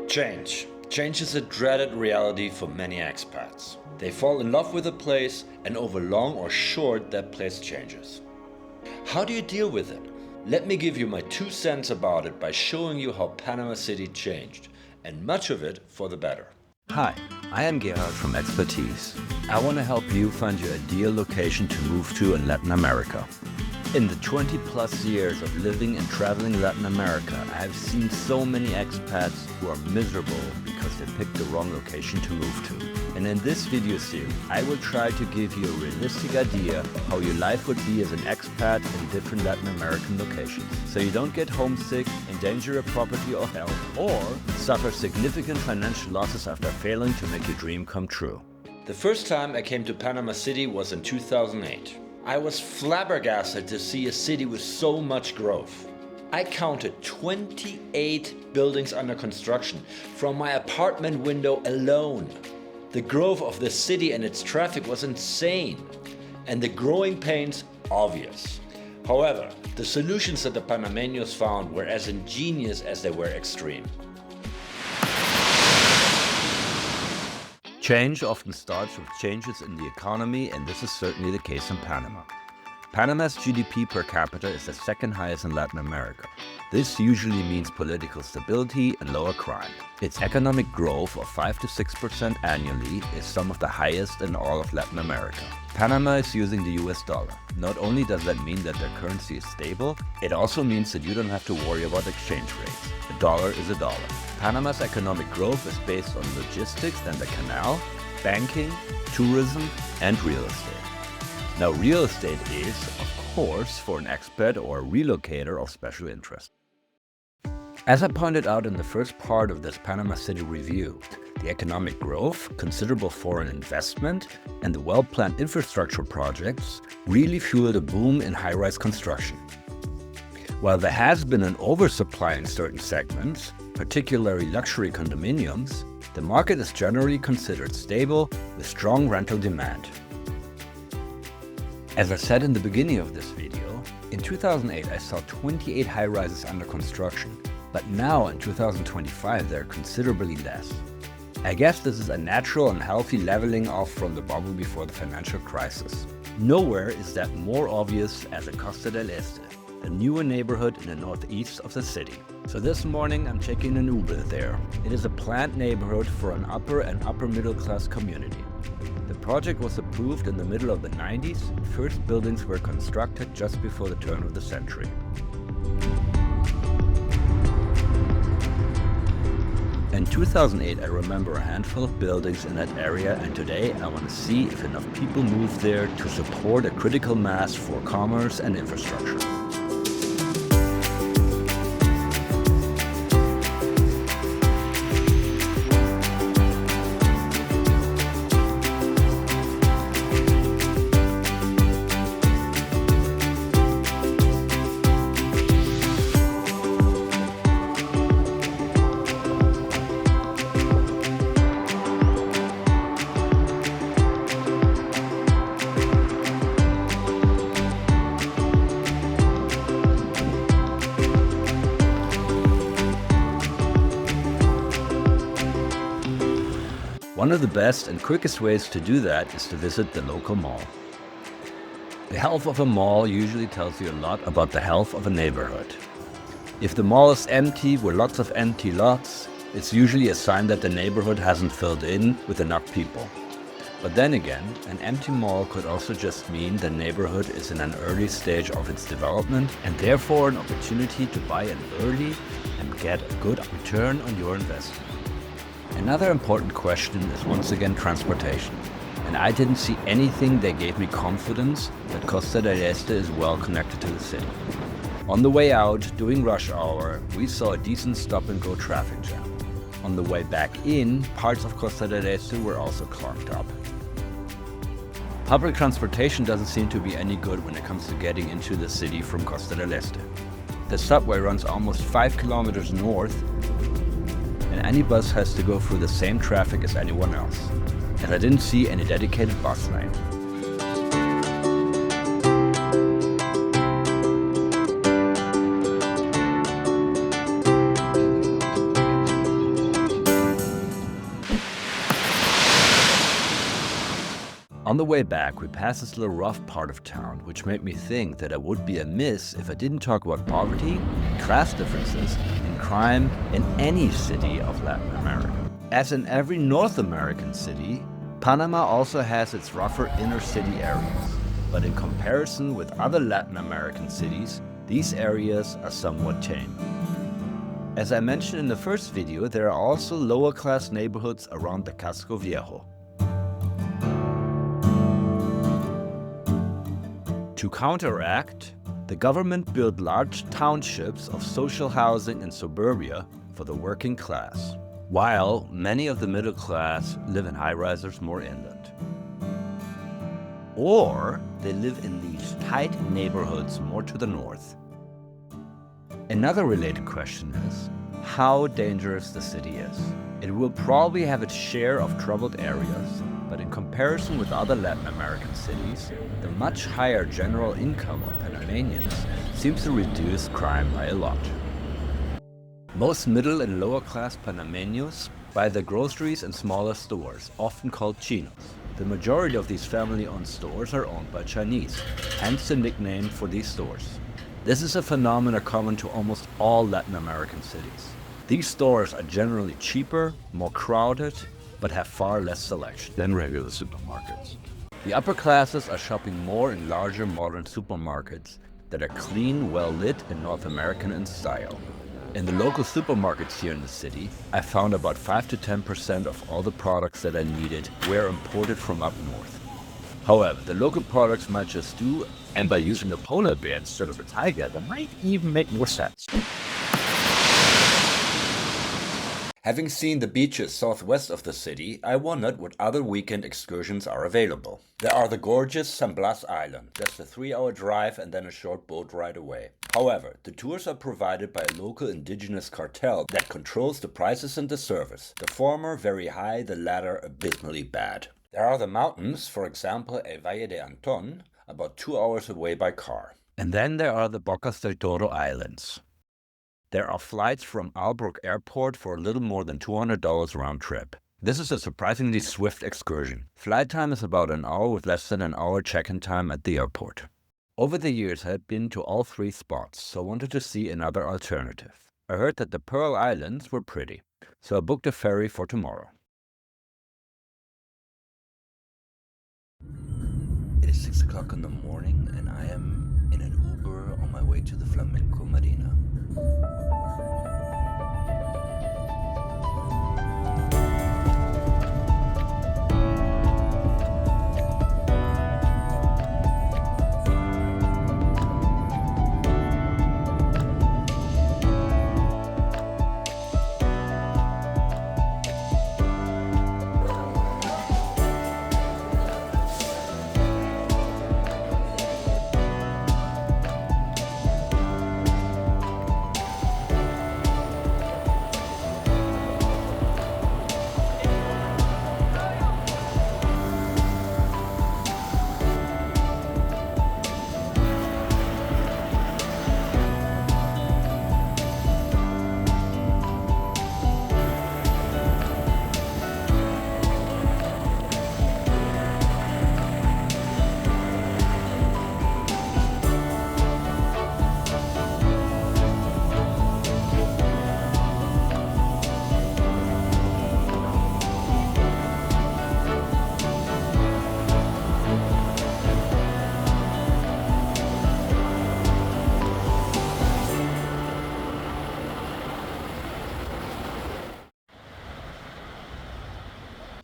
Change. Change is a dreaded reality for many expats. They fall in love with a place and over long or short that place changes. How do you deal with it? Let me give you my 2 cents about it by showing you how Panama City changed, and much of it for the better. Hi, I am Gerhard from Expatise. I want to help you find your ideal location to move to in Latin America. In the 20 plus years of living and traveling Latin America, I have seen so many expats who are miserable because they picked the wrong location to move to. And in this video series, I will try to give you a realistic idea how your life would be as an expat in different Latin American locations, so you don't get homesick, endanger your property or health, or suffer significant financial losses after failing to make your dream come true. The first time I came to Panama City was in 2008. I was flabbergasted to see a city with so much growth. I counted 28 buildings under construction from my apartment window alone. The growth of the city and its traffic was insane, and the growing pains obvious. However, the solutions that the Panameños found were as ingenious as they were extreme. Change often starts with changes in the economy, and this is certainly the case in Panama. Panama's GDP per capita is the second highest in Latin America. This usually means political stability and lower crime. Its economic growth of 5 to 6% annually is some of the highest in all of Latin America. Panama is using the US dollar. Not only does that mean that their currency is stable, it also means that you don't have to worry about exchange rates. A dollar is a dollar. Panama's economic growth is based on logistics and the canal, banking, tourism, and real estate. Now, real estate is, of course, for an expat or a relocator of special interest. As I pointed out in the first part of this Panama City review, the economic growth, considerable foreign investment, and the well-planned infrastructure projects really fueled a boom in high-rise construction. While there has been an oversupply in certain segments, particularly luxury condominiums, the market is generally considered stable with strong rental demand. As I said in the beginning of this video, in 2008 I saw 28 high-rises under construction, but now in 2025 there are considerably less. I guess this is a natural and healthy leveling off from the bubble before the financial crisis. Nowhere is that more obvious as at Costa del Este, a newer neighborhood in the northeast of the city. So this morning I'm taking an Uber there. It is a planned neighborhood for an upper and upper middle class community. The project was approved in the middle of the 90s. First buildings were constructed just before the turn of the century. In 2008 I remember a handful of buildings in that area, and today I want to see if enough people move there to support a critical mass for commerce and infrastructure. One of the best and quickest ways to do that is to visit the local mall. The health of a mall usually tells you a lot about the health of a neighborhood. If the mall is empty with lots of empty lots, it's usually a sign that the neighborhood hasn't filled in with enough people. But then again, an empty mall could also just mean the neighborhood is in an early stage of its development and therefore an opportunity to buy in early and get a good return on your investment. Another important question is once again transportation, and I didn't see anything that gave me confidence that Costa del Este is well connected to the city. On the way out, during rush hour, we saw a decent stop-and-go traffic jam. On the way back in, parts of Costa del Este were also clogged up. Public transportation doesn't seem to be any good when it comes to getting into the city from Costa del Este. The subway runs almost 5 kilometers north, and any bus has to go through the same traffic as anyone else, and I didn't see any dedicated bus lane. On the way back, we passed this little rough part of town, which made me think that I would be amiss if I didn't talk about poverty, class differences, and crime in any city of Latin America. As in every North American city, Panama also has its rougher inner city areas. But in comparison with other Latin American cities, these areas are somewhat tame. As I mentioned in the first video, there are also lower class neighborhoods around the Casco Viejo. To counteract, the government built large townships of social housing in suburbia for the working class, while many of the middle class live in high-risers more inland. Or they live in these tight neighborhoods more to the north. Another related question is how dangerous the city is. It will probably have its share of troubled areas, but in comparison with other Latin American cities, the much higher general income of Panamanians seems to reduce crime by a lot. Most middle and lower class Panameños buy their groceries in smaller stores, often called chinos. The majority of these family-owned stores are owned by Chinese, hence the nickname for these stores. This is a phenomenon common to almost all Latin American cities. These stores are generally cheaper, more crowded, but have far less selection than regular supermarkets. The upper classes are shopping more in larger modern supermarkets that are clean, well-lit, and North American in style. In the local supermarkets here in the city, I found about 5 to 10% of all the products that I needed were imported from up north. However, the local products might just do, and by using a polar bear instead of a tiger, that might even make more sense. Having seen the beaches southwest of the city, I wondered what other weekend excursions are available. There are the gorgeous San Blas Island, just a 3-hour drive and then a short boat ride away. However, the tours are provided by a local indigenous cartel that controls the prices and the service. The former very high, the latter abysmally bad. There are the mountains, for example El Valle de Anton, about 2 hours away by car. And then there are the Bocas del Toro Islands. There are flights from Albrook Airport for a little more than $200 round trip. This is a surprisingly swift excursion. Flight time is about an hour with less than an hour check-in time at the airport. Over the years I had been to all 3 spots, so I wanted to see another alternative. I heard that the Pearl Islands were pretty, so I booked a ferry for tomorrow. It is 6 o'clock in the morning and I am in an Uber on my way to the Flamenco Marina.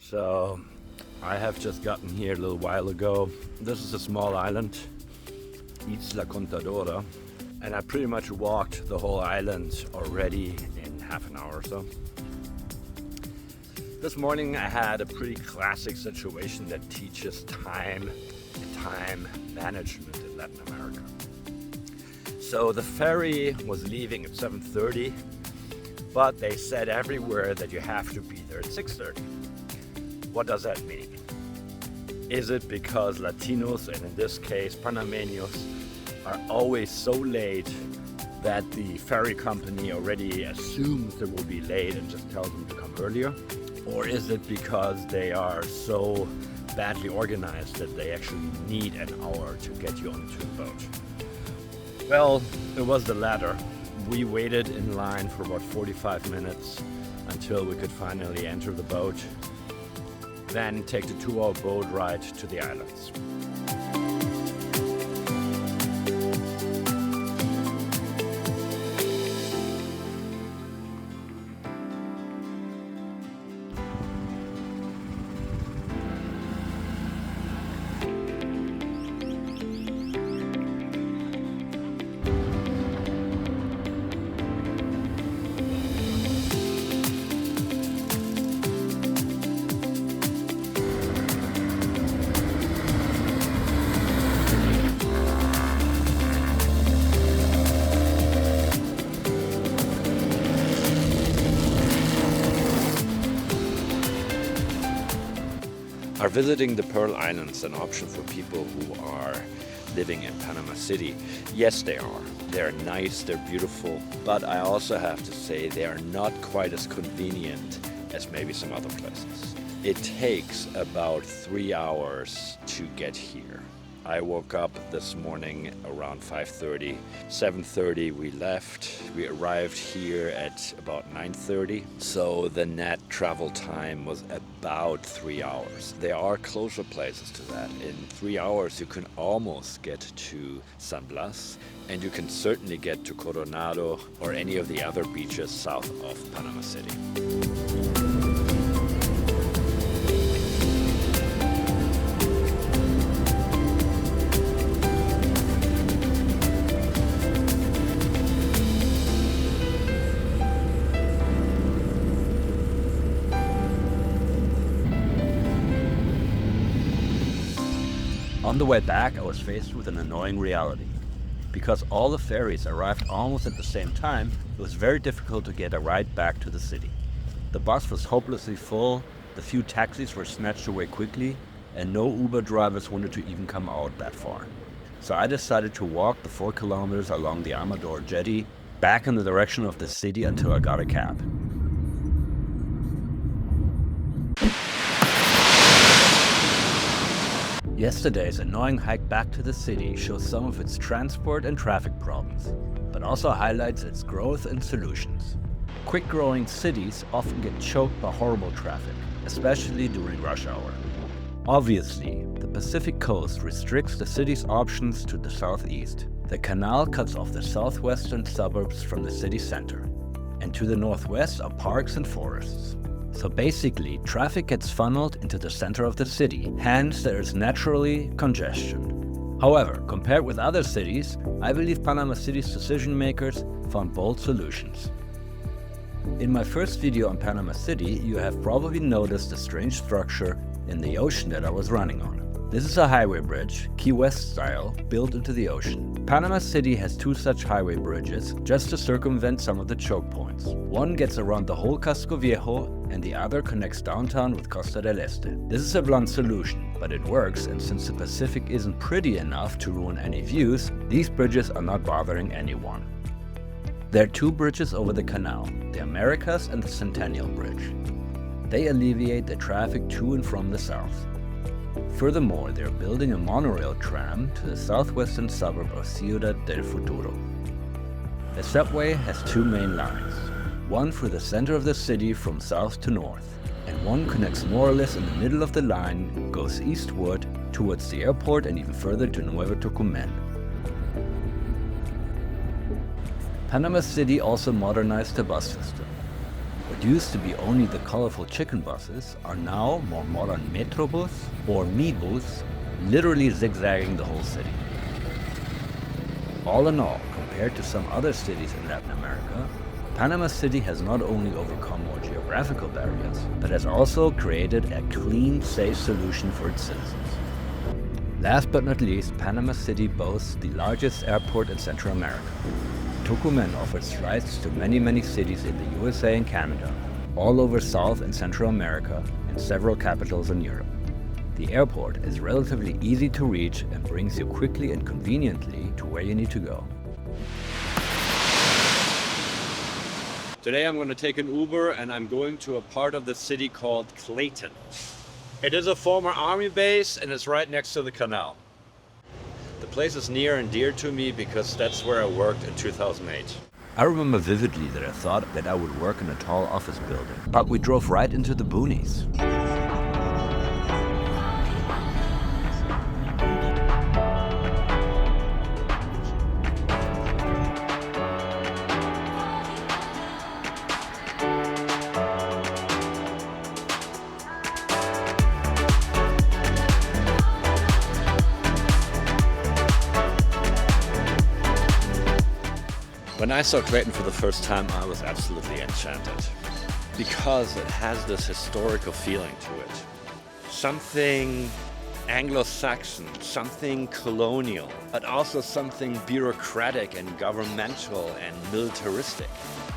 So, I have just gotten here a little while ago. This is a small island, Isla Contadora, and I pretty much walked the whole island already in half an hour or so. This morning I had a pretty classic situation that teaches time and time management in Latin America. So the ferry was leaving at 7:30, but they said everywhere that you have to be there at 6:30. What does that mean? Is it because Latinos, and in this case Panameños, are always so late that the ferry company already assumes they will be late and just tells them to come earlier? Or is it because they are so badly organized that they actually need an hour to get you onto the boat. Well, it was the latter. We waited in line for about 45 minutes until we could finally enter the boat, then take the 2-hour boat ride to the islands. Are visiting the Pearl Islands an option for people who are living in Panama City? Yes, they are. They're nice, they're beautiful, but I also have to say they are not quite as convenient as maybe some other places. It takes about 3 hours to get here. I woke up this morning around 5:30. 7:30 we left. We arrived here at about 9:30. So the net travel time was about 3 hours. There are closer places to that. In 3 hours you can almost get to San Blas, and you can certainly get to Coronado or any of the other beaches south of Panama City. On the way back, I was faced with an annoying reality. Because all the ferries arrived almost at the same time, it was very difficult to get a ride back to the city. The bus was hopelessly full, the few taxis were snatched away quickly, and no Uber drivers wanted to even come out that far. So I decided to walk the 4 kilometers along the Amador jetty back in the direction of the city until I got a cab. Yesterday's annoying hike back to the city shows some of its transport and traffic problems, but also highlights its growth and solutions. Quick-growing cities often get choked by horrible traffic, especially during rush hour. Obviously, the Pacific coast restricts the city's options to the southeast. The canal cuts off the southwestern suburbs from the city center, and to the northwest are parks and forests. So basically, traffic gets funneled into the center of the city, hence there is naturally congestion. However, compared with other cities, I believe Panama City's decision makers found bold solutions. In my first video on Panama City, you have probably noticed the strange structure in the ocean that I was running on. This is a highway bridge, Key West style, built into the ocean. Panama City has 2 such highway bridges just to circumvent some of the choke points. One gets around the whole Casco Viejo and the other connects downtown with Costa del Este. This is a blunt solution, but it works, and since the Pacific isn't pretty enough to ruin any views, these bridges are not bothering anyone. There are 2 bridges over the canal, the Americas and the Centennial Bridge. They alleviate the traffic to and from the south. Furthermore, they are building a monorail tram to the southwestern suburb of Ciudad del Futuro. The subway has 2 main lines, one through the center of the city from south to north, and one connects more or less in the middle of the line, goes eastward towards the airport and even further to Nuevo Tucumán. Panama City also modernized the bus system. What used to be only the colorful chicken buses are now more modern Metrobus or Mi-bus, literally zigzagging the whole city. All in all, compared to some other cities in Latin America, Panama City has not only overcome more geographical barriers, but has also created a clean, safe solution for its citizens. Last but not least, Panama City boasts the largest airport in Central America. Tucumán offers flights to many cities in the USA and Canada, all over South and Central America, and several capitals in Europe. The airport is relatively easy to reach and brings you quickly and conveniently to where you need to go. Today I'm going to take an Uber and I'm going to a part of the city called Clayton. It is a former army base and it's right next to the canal. The place is near and dear to me because that's where I worked in 2008. I remember vividly that I thought that I would work in a tall office building, but we drove right into the boonies. When I saw Clayton for the first time, I was absolutely enchanted because it has this historical feeling to it. Something Anglo-Saxon, something colonial, but also something bureaucratic and governmental and militaristic.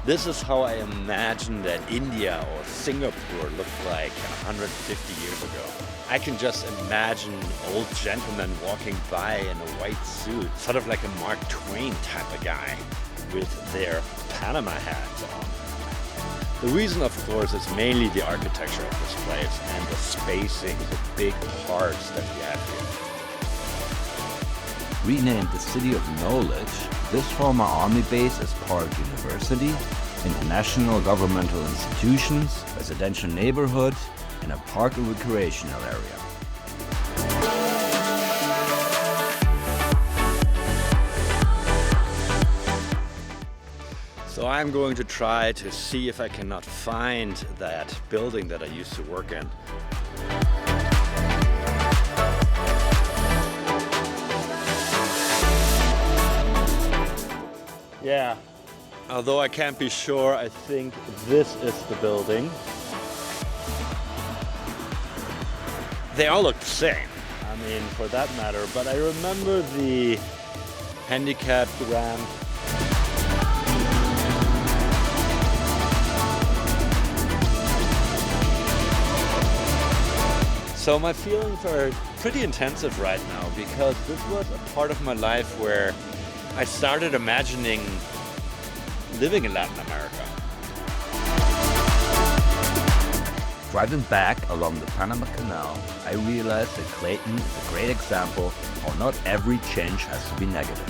This is how I imagine that India or Singapore looked like 150 years ago. I can just imagine old gentlemen walking by in a white suit, sort of like a Mark Twain type of guy, with their Panama hats on. The reason, of course, is mainly the architecture of this place and the spacing, the big parks that we have here. Renamed the City of Knowledge, this former army base is part university, international governmental institutions, residential neighborhood, and a park and recreational area. So I'm going to try to see if I cannot find that building that I used to work in. Yeah, although I can't be sure, I think this is the building. They all look the same, I mean, for that matter, but I remember the handicapped ramp. So my feelings are pretty intensive right now because this was a part of my life where I started imagining living in Latin America. Driving back along the Panama Canal, I realized that Clayton is a great example how not every change has to be negative.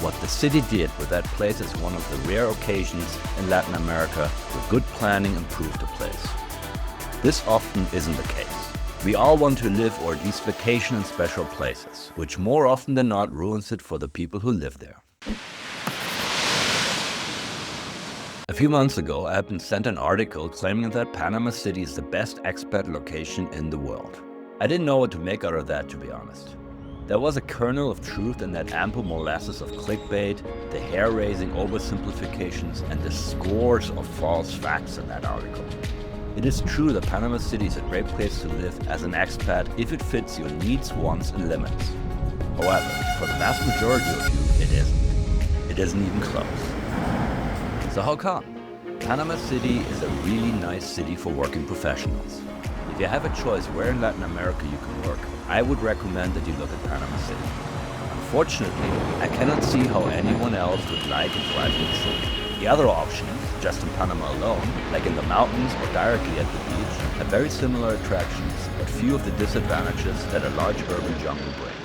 What the city did with that place is one of the rare occasions in Latin America where good planning improved a place. This often isn't the case. We all want to live or at least vacation in special places, which more often than not ruins it for the people who live there. A few months ago, I had been sent an article claiming that Panama City is the best expat location in the world. I didn't know what to make out of that, to be honest. There was a kernel of truth in that ample molasses of clickbait, the hair-raising oversimplifications, and the scores of false facts in that article. It is true that Panama City is a great place to live as an expat if it fits your needs, wants, and limits. However, for the vast majority of you, it isn't. It isn't even close. So how come? Panama City is a really nice city for working professionals. If you have a choice where in Latin America you can work, I would recommend that you look at Panama City. Unfortunately, I cannot see how anyone else would like and thrive in the city. The other options, just in Panama alone, like in the mountains or directly at the beach, have very similar attractions, but few of the disadvantages that a large urban jungle brings.